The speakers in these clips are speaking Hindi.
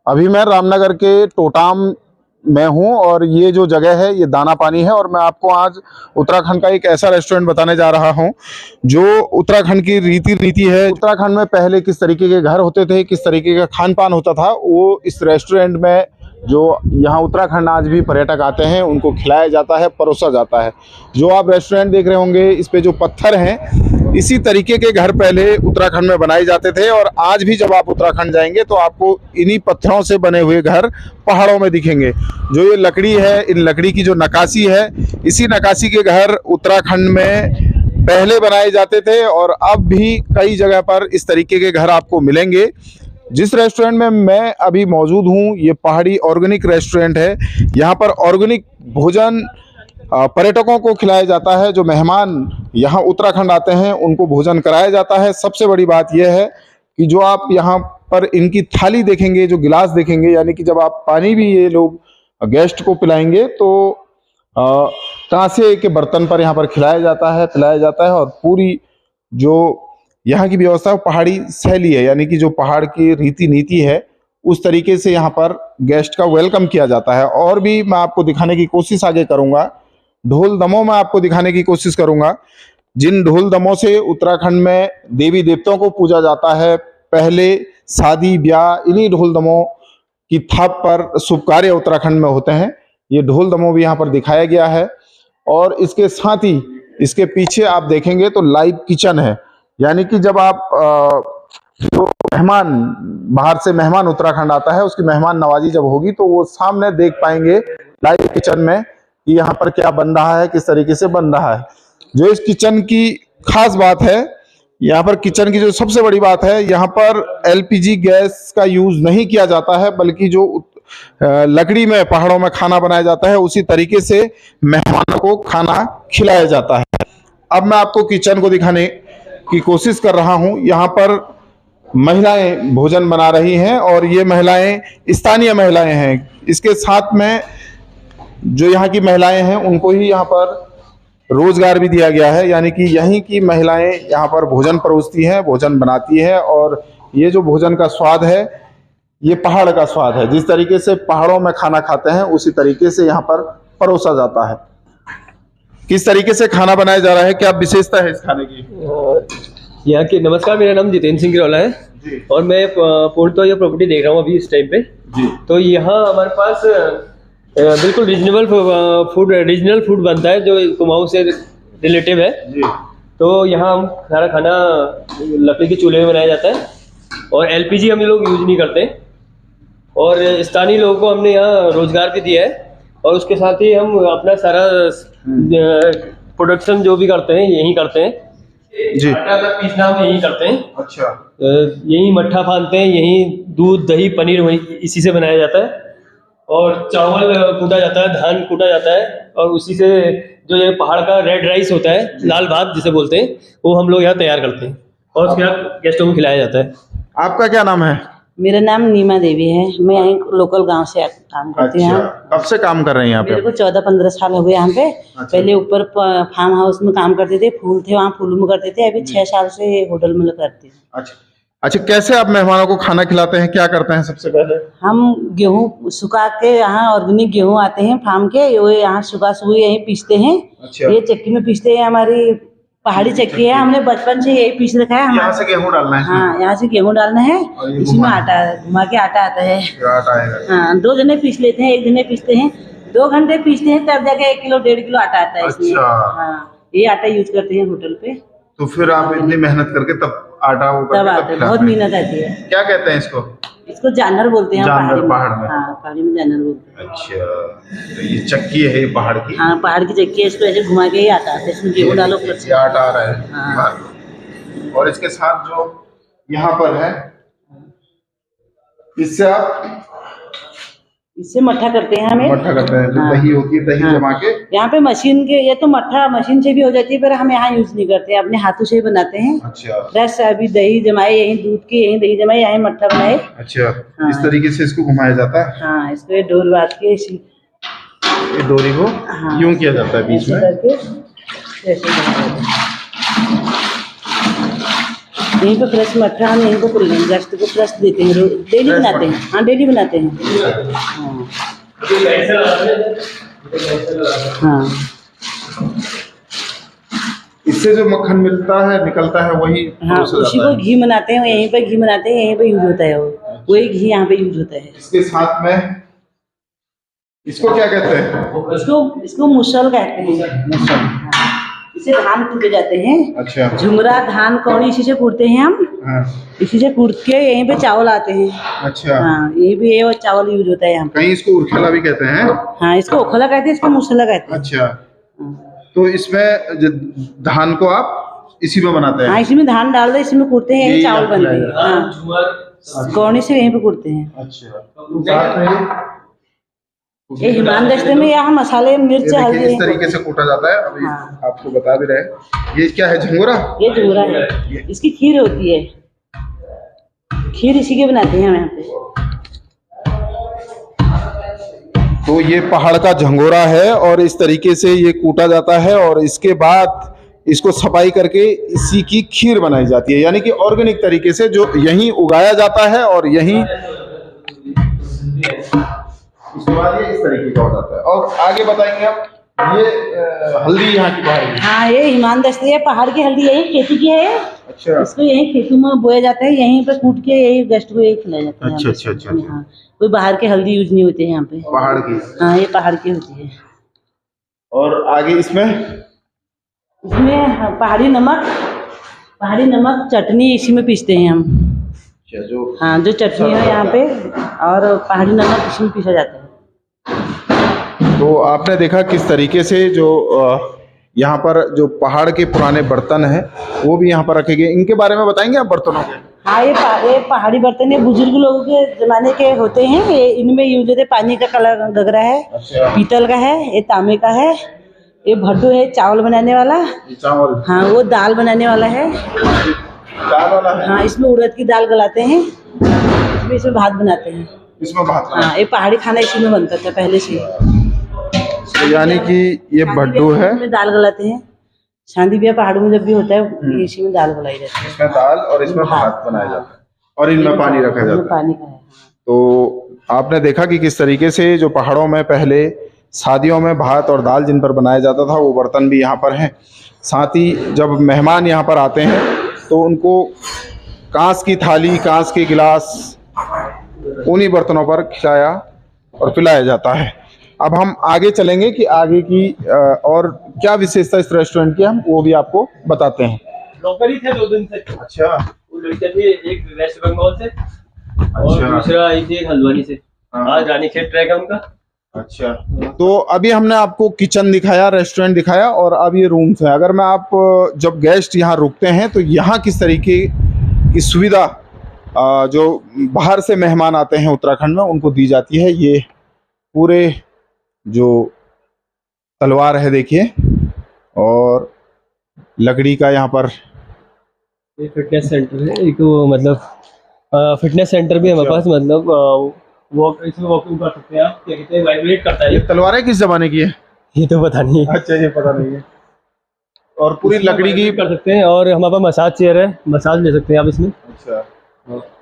अभी मैं रामनगर के टोटाम में हूँ और ये जो जगह है ये दाना पानी है। और मैं आपको आज उत्तराखंड का एक ऐसा रेस्टोरेंट बताने जा रहा हूँ जो उत्तराखंड की रीति है। उत्तराखंड में पहले किस तरीके के घर होते थे, किस तरीके का खान पान होता था, वो इस रेस्टोरेंट में जो यहाँ उत्तराखंड आज भी पर्यटक आते हैं उनको खिलाया जाता है, परोसा जाता है। जो आप रेस्टोरेंट देख रहे होंगे इस पे जो पत्थर हैं, इसी तरीके के घर पहले उत्तराखंड में बनाए जाते थे। और आज भी जब आप उत्तराखंड जाएंगे तो आपको इन्हीं पत्थरों से बने हुए घर पहाड़ों में दिखेंगे। जो ये लकड़ी है, इन लकड़ी की जो नक्काशी है, इसी नक्काशी के घर उत्तराखंड में पहले बनाए जाते थे और अब भी कई जगह पर इस तरीके के घर आपको मिलेंगे। जिस रेस्टोरेंट में मैं अभी मौजूद हूँ ये पहाड़ी ऑर्गेनिक रेस्टोरेंट है। यहाँ पर ऑर्गेनिक भोजन पर्यटकों को खिलाया जाता है। जो मेहमान यहाँ उत्तराखंड आते हैं उनको भोजन कराया जाता है। सबसे बड़ी बात यह है कि जो आप यहाँ पर इनकी थाली देखेंगे, जो गिलास देखेंगे, यानी कि जब आप पानी भी ये लोग गेस्ट को पिलाएंगे तो कांसे के बर्तन पर यहाँ पर खिलाया जाता है, पिलाया जाता है। और पूरी जो यहाँ की व्यवस्था पहाड़ी शैली है, यानी कि जो पहाड़ की रीति नीति है उस तरीके से यहाँ पर गेस्ट का वेलकम किया जाता है। और भी मैं आपको दिखाने की कोशिश आगे करूँगा। ढोल दमों में आपको दिखाने की कोशिश करूँगा। जिन ढोल दमों से उत्तराखंड में देवी देवताओं को पूजा जाता है, पहले शादी ब्याह इन्हीं ढोल दमों की थाप पर शुभ कार्य उत्तराखंड में होते हैं। ये ढोल दमों भी यहाँ पर दिखाया गया है। और इसके साथ ही इसके पीछे आप देखेंगे तो लाइव किचन है, यानी कि जब आप जो मेहमान बाहर से मेहमान उत्तराखंड आता है उसकी मेहमान नवाजी जब होगी तो वो सामने देख पाएंगे लाइव किचन में कि यहाँ पर क्या बन रहा है, किस तरीके से बन रहा है। जो इस किचन की खास बात है, यहाँ पर किचन की जो सबसे बड़ी बात है, यहाँ पर एलपीजी गैस का यूज नहीं किया जाता है, बल्कि जो लकड़ी में पहाड़ों में खाना बनाया जाता है उसी तरीके से मेहमानों को खाना खिलाया जाता है। अब मैं आपको किचन को दिखाने की कोशिश कर रहा हूं। यहाँ पर महिलाएं भोजन बना रही हैं और ये महिलाएं स्थानीय महिलाएं हैं। इसके साथ में जो यहाँ की महिलाएं हैं उनको ही यहाँ पर रोजगार भी दिया गया है, यानी कि यहीं की महिलाएं यहाँ पर भोजन परोसती हैं, भोजन बनाती है। और ये जो भोजन का स्वाद है ये पहाड़ का स्वाद है। जिस तरीके से पहाड़ों में खाना खाते हैं उसी तरीके से यहाँ पर परोसा जाता है। किस तरीके से खाना बनाया जा रहा है, क्या विशेषता है इस खाने की? यहाँ के नमस्कार, मेरा नाम जितेंद्र सिंह गिरोला है जी। और मैं पूर्णतः ये प्रॉपर्टी देख रहा हूँ अभी इस टाइम पे जी। तो यहाँ हमारे पास बिल्कुल रीजनल फूड बनता है जो कुमाऊं से रिलेटिव है जी। तो यहाँ हम सारा खाना लकड़ी के चूल्हे में बनाया जाता है और एलपीजी हम लोग यूज नहीं करते। और स्थानीय लोगों को हमने यहाँ रोजगार भी दिया है और उसके साथ ही हम अपना सारा प्रोडक्शन जो भी करते हैं यही करते हैं जी। आटा तक पीसना हम यही करते हैं। अच्छा। यही मट्ठा फानते हैं, यही दूध दही पनीर वही इसी से बनाया जाता है। और चावल कूटा जाता है, धान कूटा जाता है और उसी से जो ये पहाड़ का रेड राइस होता है, लाल भात जिसे बोलते हैं, वो हम लोग यहाँ तैयार करते हैं और उसके बाद गेस्टों को खिलाया जाता है। आपका क्या नाम है? मेरा नाम नीमा देवी है। मैं यहीं लोकल गांव से काम करती हूँ। कब से काम कर रहे हैं यहाँ पे? मेरे को 14-15 साल हो गए यहाँ पे। पहले ऊपर फार्म हाउस में काम करते थे, फूल थे वहाँ फूलों में करते थे। अभी 6 साल से होटल में करती हूँ। अच्छा, कैसे आप मेहमानों को खाना खिलाते हैं, क्या करते हैं? सबसे पहले हम गेहूँ सुखा के, यहाँ ऑर्गेनिक गेहूँ आते हैं फार्म के, वो यहाँ सुबह यही पीसते हैं। ये चक्की में पीसते हैं, हमारी पहाड़ी चक्की है, हमने बचपन से यही पीस रखा है। यहाँ से गेहूँ डालना है? हाँ, यहाँ से गेहूँ डालना है, इसी में आटा घुमा के आटा आता है। हाँ, 2 जने पीस लेते हैं, 1 जने पीसते हैं, 2 घंटे पीसते हैं, तब जाके 1 किलो 1.5 किलो आटा आता है इसमें। हाँ, ये आटा यूज करते हैं होटल पे। तो फिर आप इतनी मेहनत करके तब आटा वो तब आता है, बहुत मेहनत आती है। क्या कहते हैं इसको? इसको जानवर बोलते हैं जानवर पहाड़ में। हाँ, पहाड़ी में जानवर बोलते हैं। अच्छा, तो ये चक्की है पहाड़ की? हाँ, पहाड़ की चक्की है, इसको ऐसे घुमा के ही आता है, इसमें गेहूँ डालो, ये आटा आ रहा है। हाँ। और इसके साथ जो यहाँ पर है इससे मट्ठा करते हैं, हमें मट्ठा करते हैं। जो दही होती है, दही जमा के यहाँ पे मशीन के, ये तो मट्ठा मशीन से भी हो जाती है पर हम यहाँ यूज नहीं करते, अपने हाथों से ही बनाते हैं। अच्छा। फ्रेश अभी दही जमाए, यही दूध की यही दही जमाए, यही मट्ठा बनाए। अच्छा। हाँ। इस तरीके से इसको घुमाया जाता है? हाँ, इसको डोर बांध के ये डोरी को यूं किया जाता है बीच में करके, यहीं पे फ्रेश मट्ठा हम यहीं पे गेस्ट को फ्रेश देते हैं, डेली बनाते हैं। हाँ डेली बनाते हैं। हाँ इससे जो मक्खन मिलता है निकलता है वही हाँ, उसी को घी बनाते हैं, यहीं पे घी बनाते हैं, यहीं पे यूज होता है वो, वही घी यहाँ पे यूज होता है। इसके साथ में इसको क्या कहते हैं? इसको मुसल कहते हैं। मुसल। हाँ। इसे धान कूटे जाते हैं। अच्छा। झुमरा धान कौड़ी इसी से कूटते हैं हम। हाँ। इसी से कूट के यहीं पे चावल आते हैं। अच्छा। हाँ यही भी ये चावल यूज होता है यहाँ पे। कहीं इसको उरखेला भी कहते हैं। हाँ इसको ओखला कहते हैं, इसको मुसला कहते हैं। अच्छा। तो इसमें धान को आप इसी में बनाते हैं? हाँ इसी में धान डाल दो, इसी में कूटते हैं, यही चावल बनते हैं। हाँ कौड़ी से यहीं पे कूटते हैं। अच्छा। ये हिमान दस्ते में यहाँ मसाले मिर्च हल्दी इस तरीके से कूटा जाता है। अभी हाँ। आपको बता भी रहे। ये क्या है? झंगोरा? ये झुमरा है, इसकी खीर होती है। खीर इसी के बनाते हैं हम यहाँ पे। तो ये पहाड़ का झंगोरा है और इस तरीके से ये कूटा जाता है और इसके बाद इसको सफाई करके इसी की खीर बनाई जाती है, यानी कि ऑर्गेनिक तरीके से जो यहीं उगाया जाता है और यहीं उसके बाद ये इस तरीके का हो जाता है। और आगे बताएंगे आप। ये हल्दी यहाँ की पहाड़ी? हाँ ये हिमान दस्ते है, पहाड़ की हल्दी यही खेती की है। अच्छा। इसको यही खेती में बोया जाता है, यहीं पे कूट के यही गेस्ट को यही खिलाया जाता है। अच्छा अच्छा अच्छा। हाँ कोई बाहर के हल्दी यूज नहीं होते हैं यहाँ पे, पहाड़ की? हाँ ये पहाड़ की होती है। और आगे इसमें पहाड़ी नमक चटनी इसी में पीसते हैं हम। जो हाँ जो चटनी है यहाँ पे, और पहाड़ी नमक इसी में पीसा जाता है। तो आपने देखा किस तरीके से जो यहाँ पर जो पहाड़ के पुराने बर्तन हैं वो भी यहाँ पर रखे गए। इनके बारे में बताएंगे आप बर्तनों के? हाँ ये पहाड़ी बर्तन है, बुजुर्ग लोगों के जमाने के होते हैं। ये इनमें यूज होते, पानी का कलर गगरा है। अच्छा। पीतल का है, ये तांबे का है। ये भट्टू है चावल बनाने वाला। चावल? हाँ वो दाल बनाने वाला है। दाल वाला है? हाँ इसमें उड़द की दाल गलाते हैं, इसमें भात बनाते हैं। इसमें भात? हाँ ये पहाड़ी खाना इसी में बनता था पहले से। तो यानी कि ये भट्टू है, इसमें दाल गलाते हैं। शादी ब्याह पहाड़ों में जब भी होता है इसी में दाल गलाई जाती है। इसमें दाल और इसमें भात बनाया जाता है और इनमें पानी रखा जाता है। पानी का है। तो आपने देखा कि किस तरीके से जो पहाड़ों में पहले शादियों में भात और दाल जिन पर बनाया जाता था वो बर्तन भी यहाँ पर हैं। साथ ही जब मेहमान यहाँ पर आते हैं तो उनको कांच की थाली, कांच के गिलास, उन्हीं बर्तनों पर खिलाया और पिलाया जाता है। अब हम आगे चलेंगे कि आगे की और क्या विशेषता इस रेस्टोरेंट की हम वो भी आपको बताते हैं। नौकरी थे 2 दिन से। अच्छा। वो लड़के थे, एक वेस्ट बंगाल से और दूसरा आई थी हल्द्वानी से। आज रानीखेत ट्रैक है उनका। अच्छा। तो अभी हमने आपको किचन दिखाया, रेस्टोरेंट दिखाया और अब ये रूम्स है। अगर मैं आप जब गेस्ट यहाँ रुकते हैं तो यहाँ किस तरीके की सुविधा जो बाहर से मेहमान आते हैं उत्तराखंड में उनको दी जाती है। ये पूरे जो तलवार है देखिए, और लकड़ी का यहाँ पर ये फिटनेस सेंटर है एक, मतलब फिटनेस सेंटर भी है हमारे पास। मतलब इसमें वॉकिंग कर सकते हैं आप। क्या कहते हैं, वाइब्रेट करता है। ये तलवारें किस जमाने की है? ये तो पता नहीं है। अच्छा ये पता नहीं है। और पूरी लकड़ी की कर सकते हैं। और हमारे पास मसाज चेयर है, मसाज ले सकते हैं आप इसमें। अच्छा।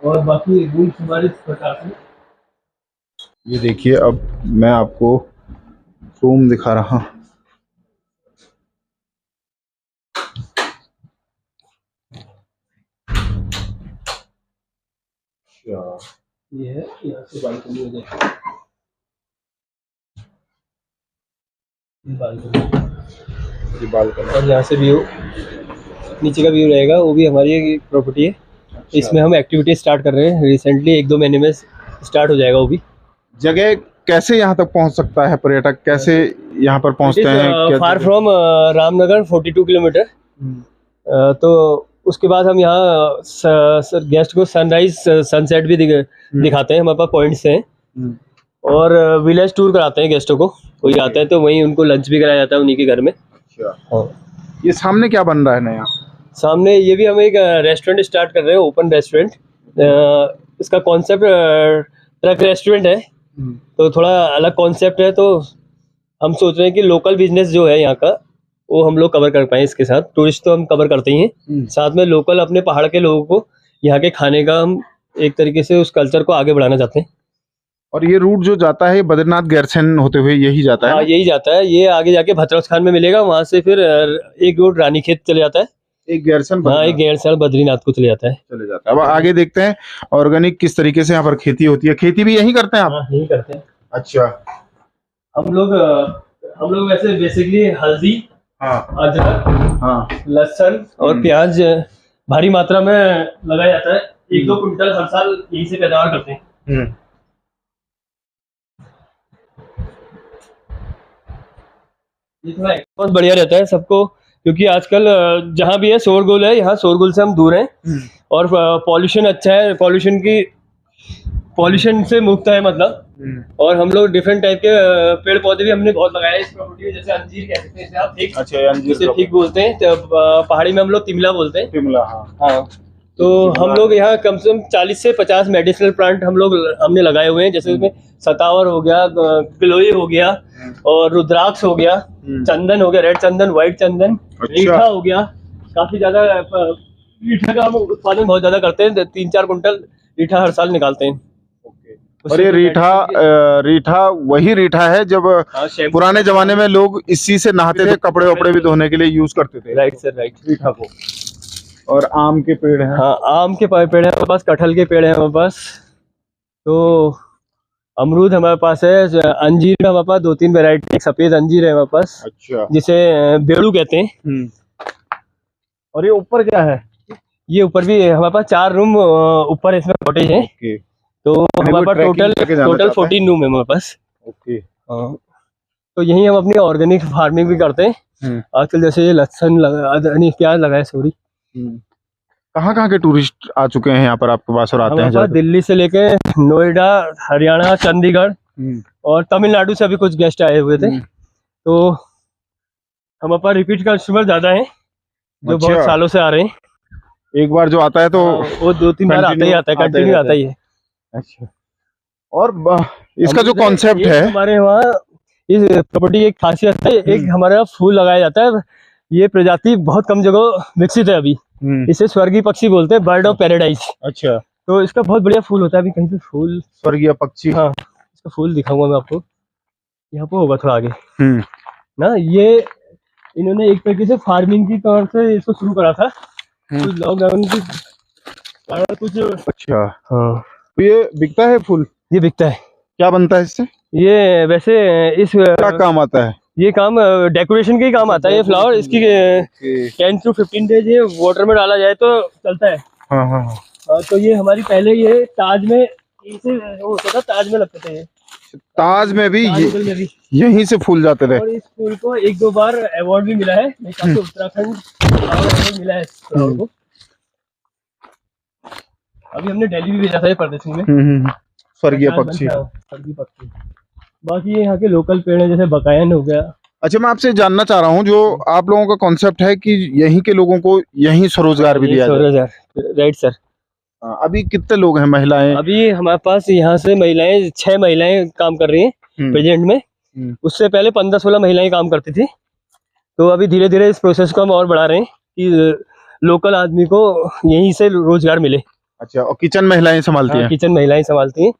और बाकी रूम्स हमारे इस प्रकार से। ये देखिए, अब मैं आपको रूम दिखा रहा हूँ। ये है, यहाँ से बालकनी हो जाएगी। बालकनी और यहाँ से व्यू, नीचे का व्यू रहेगा। वो भी हमारी प्रॉपर्टी है। अच्छा। इसमें हम एक्टिविटी स्टार्ट कर रहे हैं रिसेंटली, 1-2 महीने में स्टार्ट हो जाएगा। वो भी जगह कैसे यहाँ तक पहुँच सकता है पर्यटक, कैसे यहाँ पर पहुँचते हैं? Far from Ramnagar 42 kilometre. तो उसके बाद हम यहाँ गेस्ट को सनराइज सनसेट भी दिखाते हैं। हमारे पास पॉइंट्स हैं। और विलेज टूर कराते हैं गेस्टों को। कोई आता है तो वहीं उनको लंच भी कराया जाता है उन्हीं के घर में। अच्छा। हाँ। ये सामने क्या बन रहा है नया? सामने ये भी हम एक रेस्टोरेंट स्टार्ट कर रहे हैं, ओपन रेस्टोरेंट। इसका कॉन्सेप्ट ट्रक रेस्टोरेंट है, तो थोड़ा अलग कॉन्सेप्ट है। तो हम सोच रहे हैं कि लोकल बिजनेस जो है यहाँ का वो हम लोग कवर कर पाए इसके साथ। टूरिस्ट तो हम कवर करते ही हैं, साथ में लोकल अपने पहाड़ के लोगों को यहाँ के खाने का हम एक तरीके से उस कल्चर को आगे बढ़ाना चाहते हैं। और ये रूट जो जाता है बद्रीनाथ गैरसैंण होते हुए यही जाता है? हाँ, यही जाता है। ये आगे जाके भतरौस खान में मिलेगा, वहां से फिर एक रोड रानीखेत चले जाता है, एक गैरसैंण, हाँ एक गैरसैंण बद्रीनाथ को चले जाता है। अब आगे देखते हैं ऑर्गेनिक किस तरीके से यहाँ पर खेती होती है। खेती भी यही करते हैं आप? हाँ, यही करते हैं। अच्छा। हम लोग वैसे बेसिकली हल्दी, हाँ, अदरक, हाँ, लहसुन और प्याज भारी मात्रा में लगाया जाता है। 1-2 कुंटल हर साल यही से पैदावार करते हैं। ये थोड़ा बहुत बढ़िया रहता है सबको, क्योंकि आजकल जहाँ भी है शोरगुल है, यहाँ शोरगुल से हम दूर हैं और पॉल्यूशन अच्छा है, पॉल्यूशन से मुक्त है मतलब। और हम लोग डिफरेंट टाइप के पेड़ पौधे भी हमने बहुत लगाए हैं इस प्रॉपर्टी में, जैसे अंजीर कह सकते हैं इसे आप, ठीक? अच्छा, अंजीर इसे ठीक बोलते हैं, तो पहाड़ी में हम लोग तिमला बोलते हैं। शिमला, हाँ। तो हम लोग यहाँ कम से कम 40 से 50 मेडिसिनल प्लांट हमने लगाए हुए हैं, जैसे उसमें सतावर हो गया, गिलोई हो गया और रुद्राक्ष हो गया, चंदन हो गया, रेड चंदन, व्हाइट चंदन, रीठा हो गया। काफी ज्यादा रीठा का हम उत्पादन बहुत ज्यादा करते हैं, 3-4 कुंटल रीठा हर साल निकालते हैं। और ये रीठा वही रीठा है जब पुराने जमाने में लोग इसी से नहाते थे, कपड़े वपड़े भी धोने के लिए यूज करते थे। Right sir, right. रीठा को। और आम के पेड़ हैं? हाँ, आम के पेड़ है हमारे पास, कटहल के पेड़ है हमारे पास, तो अमरूद हमारे पास है, अंजीर हमारे पास 2-3 वैरायटी, सफेद अंजीर है हमारे पास। अच्छा। जिसे बेड़ू कहते हैं। और ये ऊपर क्या है? ये ऊपर भी हमारे पास 4 रूम ऊपर इसमें कॉटेज है। तो हमारे पास टोटल 14 रूम है हमारे पास। ओके। तो यही हम अपनी ऑर्गेनिक फार्मिंग भी करते हैं। आजकल जैसे लहसुन प्याज लगाए, सॉरी। कहाँ के टूरिस्ट आ चुके हैं यहाँ पर आपके पास और आते हैं? दिल्ली से लेके नोएडा, हरियाणा, चंडीगढ़ और तमिलनाडु से अभी कुछ गेस्ट आए हुए थे। तो हमारे पास रिपीट कस्टमर ज्यादा है जो बहुत सालों से आ रहे हैं। एक बार जो आता है तो वो 2-3 बार आता है, कंटिन्यू आता ही है। अच्छा। और इसका जो कॉन्सेप्ट है हमारे वहाँ, इस प्रॉपर्टी की एक खासियत है, एक हमारे यहाँ फूल लगाया जाता है। ये प्रजाति बहुत कम जगह विकसित है अभी। इसे स्वर्गीय पक्षी बोलते हैं, बर्ड ऑफ पैराडाइज। अच्छा। तो इसका बहुत बढ़िया फूल होता है। अभी कहीं पे फूल, स्वर्गीय पक्षी, हाँ, इसका फूल दिखाऊंगा मैं आपको, यहाँ पे होगा थोड़ा आगे ना। ये इन्होंने एक तरीके से फार्मिंग की तौर से इसको शुरू करा था, कुछ लॉकडाउन की कुछ। अच्छा। हाँ, तो ये बिकता है फूल? ये बिकता है। क्या बनता है इससे? ये वैसे इस क्या काम आता है? ये काम डेकोरेशन का ही काम आता है। ये फ्लावर इसकी 10 to 15 डेज ये वाटर में डाला जाए तो चलता है। हाँ, तो ये हमारी पहले ये ताज में होता था, ताज में लगते थे। ताज में भी यहीं से फूल जाते थे। और इस फूल को 1-2 बार अवार्ड भी मिला है, उत्तराखंड अवार्ड मिला है इस फ्लावर को। अभी हमने दिल्ली भी भेजा था ये प्रदर्शनी में। स्वर्गीय पक्षी। बाकी यहाँ के लोकल पेड़ है, जैसे बकायन हो गया। अच्छा, मैं आपसे जानना चाह रहा हूँ, जो आप लोगों का कॉन्सेप्ट है कि यहीं के लोगों को यहीं स्वरोजगार भी दिया जाए। Right sir. अभी कितने लोग हैं, महिलाएं? अभी हमारे पास यहाँ से 6 महिलाएं काम कर रही हैं प्रेजेंट में। उससे पहले 15-16 महिलाएं काम करती थी। तो अभी धीरे धीरे इस प्रोसेस को हम और बढ़ा रहे हैं कि लोकल आदमी को यहीं से रोजगार मिले। अच्छा। और किचन महिलाएं संभालती हैं? किचन महिलाएं संभालती हैं।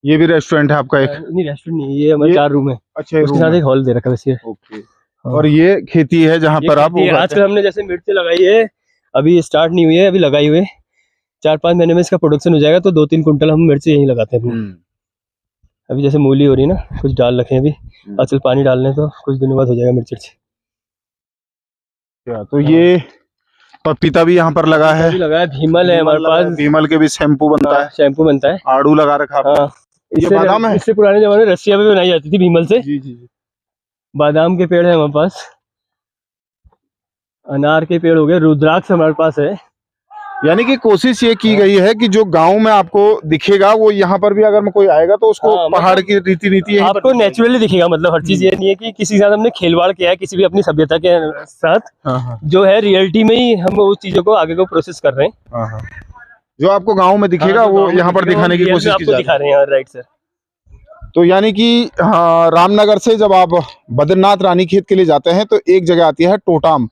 ये भी रेस्टोरेंट है आपका? एक नहीं, रेस्टोरेंट नहीं, ये हमारे 4 रूम है। अच्छा, उसके साथ एक हॉल दे रखा है। ओके। और ये खेती है जहाँ पर आप आजकल हमने जैसे मिर्च लगाई है, अभी स्टार्ट नहीं हुई है, अभी लगाई हुई है। 4-5 महीने में इसका प्रोडक्शन हो जाएगा, तो 2-3 कुंटल हम मिर्च यहीं लगाते हैं। अभी जैसे मूली हो रही है ना, कुछ डाल रखे हैं अभी, आजकल पानी डालने, तो कुछ दिनों बाद हो जाएगा मिर्च। तो ये पपीता भी यहाँ पर लगा है? भीमल है हमारे पास। भीमल के भी शैम्पू बनता है? शैम्पू बनता है। आड़ू लगा रखा है। ये बादाम है? इससे पुराने जमाने में रस्सियां भी बनाई जाती थी भीमल से। जी। बादाम के पेड़ है हमारे पास, अनार के पेड़ हो गए, रुद्राक्ष हमारे पास है। यानी कि कोशिश ये की गई है कि जो गांव में आपको दिखेगा वो यहाँ पर भी अगर कोई आएगा तो उसको पहाड़ की रीति नीति आपको नेचुरली दिखेगा। मतलब हर चीज ये नहीं है कि किसी के साथ हमने खिलवाड़ किया है, किसी भी अपनी सभ्यता के साथ। जो है रियलिटी में ही हम उस चीजों को आगे को प्रोसेस कर रहे हैं। जो आपको गाँव में दिखेगा वो यहाँ पर दिखाने की कोशिश दिखा रहे हैं। Right sir. तो यानी कि रामनगर से जब आप बद्रीनाथ रानीखेत के लिए जाते हैं तो एक जगह आती है टोटाम।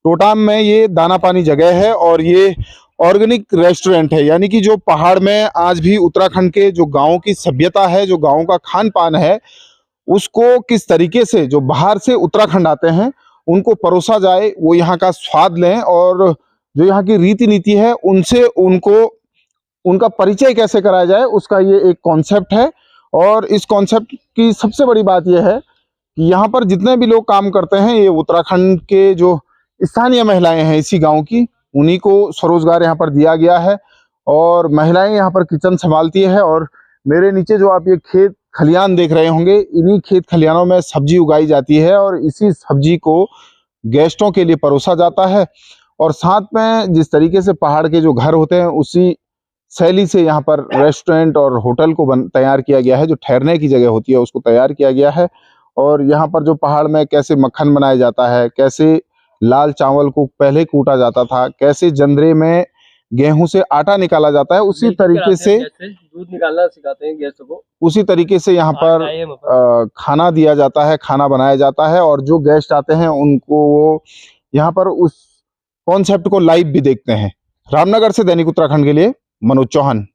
टोटाम में ये दाना पानी जगह है और ये ऑर्गेनिक रेस्टोरेंट है। यानी कि जो पहाड़ में आज भी उत्तराखंड के जो गाँव की सभ्यता है, जो गाँव का खान पान है, उसको किस तरीके से जो बाहर से उत्तराखंड आते हैं उनको परोसा जाए, वो यहाँ का स्वाद लें और जो यहाँ की रीति नीति है उनसे उनका परिचय कैसे कराया जाए, उसका ये एक कॉन्सेप्ट है। और इस कॉन्सेप्ट की सबसे बड़ी बात यह है कि यहाँ पर जितने भी लोग काम करते हैं ये उत्तराखंड के जो स्थानीय महिलाएं हैं इसी गांव की, उन्हीं को स्वरोजगार यहाँ पर दिया गया है और महिलाएं यहाँ पर किचन संभालती है। और मेरे नीचे जो आप ये खेत खलियान देख रहे होंगे, इन्हीं खेत खलियानों में सब्जी उगाई जाती है और इसी सब्जी को गेस्टों के लिए परोसा जाता है। और साथ में जिस तरीके से पहाड़ के जो घर होते हैं उसी शैली से यहाँ पर रेस्टोरेंट और होटल को तैयार किया गया है। जो ठहरने की जगह होती है उसको तैयार किया गया है। और यहाँ पर जो पहाड़ में कैसे मक्खन बनाया जाता है, कैसे लाल चावल को पहले कूटा जाता था, कैसे जंदरे में गेहूं से आटा निकाला जाता है, उसी तरीके से दूध निकालना सिखाते हैं गेस्टों को। उसी तरीके से यहाँ पर खाना दिया जाता है, खाना बनाया जाता है। और जो गेस्ट आते हैं उनको वो यहाँ पर उस कॉन्सेप्ट को लाइव भी देखते हैं। रामनगर से दैनिक उत्तराखंड के लिए मनोज चौहान।